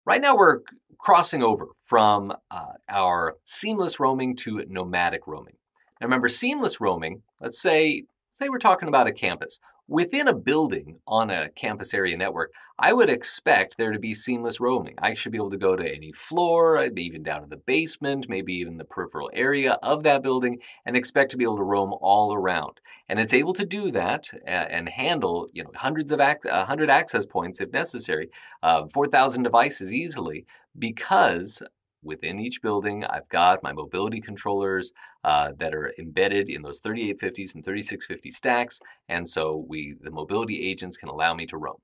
Right now we're crossing over from our seamless roaming to nomadic roaming. Now remember, seamless roaming, let's say we're talking about a campus. Within a building on a campus area network, I would expect there to be seamless roaming. I should be able to go to any floor, even down to the basement, maybe even the peripheral area of that building, and expect to be able to roam all around. And it's able to do that and handle, hundreds of 100 access points if necessary, 4,000 devices easily, because within each building, I've got my mobility controllers that are embedded in those 3850s and 3650 stacks, and so the mobility agents can allow me to roam.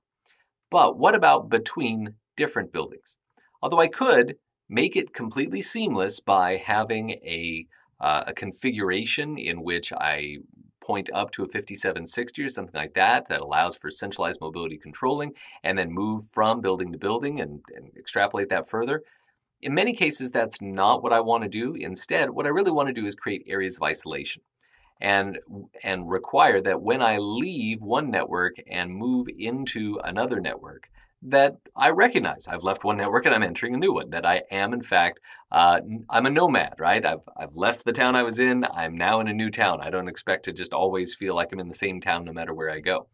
But what about between different buildings? Although I could make it completely seamless by having a configuration in which I point up to a 5760 or something like that allows for centralized mobility controlling and then move from building to building and extrapolate that further. In many cases, that's not what I want to do. Instead, what I really want to do is create areas of isolation and require that when I leave one network and move into another network, that I recognize I've left one network and I'm entering a new one, that I am, in fact, I'm a nomad, right? I've left the town I was in. I'm now in a new town. I don't expect to just always feel like I'm in the same town no matter where I go.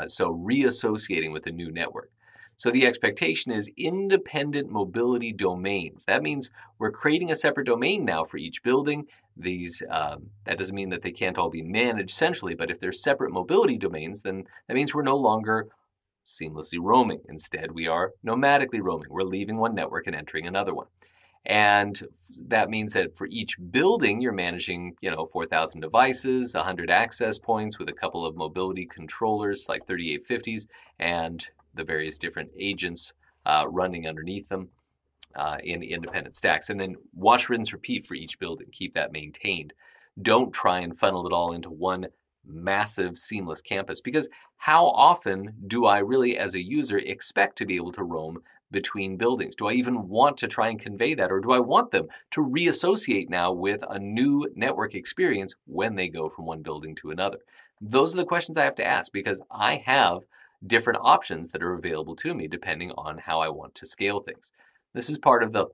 So reassociating with a new network. So the expectation is independent mobility domains. That means we're creating a separate domain now for each building. That doesn't mean that they can't all be managed centrally, but if they're separate mobility domains, then that means we're no longer seamlessly roaming. Instead, we are nomadically roaming. We're leaving one network and entering another one. And that means that for each building, you're managing, 4,000 devices, 100 access points with a couple of mobility controllers like 3850s and the various different agents running underneath them in independent stacks. And then wash, rinse, repeat for each building. Keep that maintained. Don't try and funnel it all into one massive seamless campus, because how often do I really, as a user, expect to be able to roam between buildings? Do I even want to try and convey that, or do I want them to reassociate now with a new network experience when they go from one building to another? Those are the questions I have to ask, because I have different options that are available to me depending on how I want to scale things. This is part of the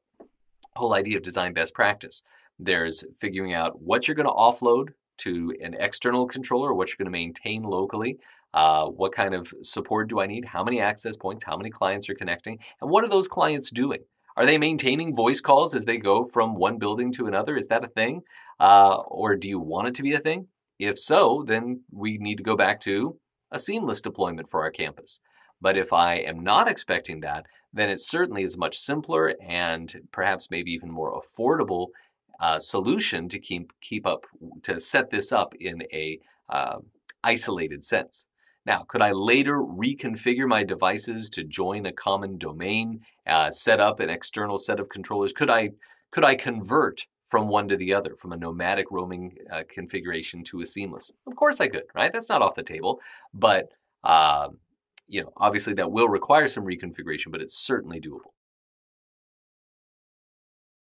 whole idea of design best practice. There's figuring out what you're going to offload to an external controller, what you're going to maintain locally, what kind of support do I need, how many access points, how many clients are connecting, and what are those clients doing? Are they maintaining voice calls as they go from one building to another? Is that a thing? Or do you want it to be a thing? If so, then we need to go back to a seamless deployment for our campus. But if I am not expecting that, then it certainly is a much simpler and perhaps maybe even more affordable solution to keep up, to set this up in a isolated sense. Now, could I later reconfigure my devices to join a common domain, set up an external set of controllers? Could I convert from one to the other, from a nomadic roaming configuration to a seamless? Of course I could, right? That's not off the table, but obviously that will require some reconfiguration, but it's certainly doable.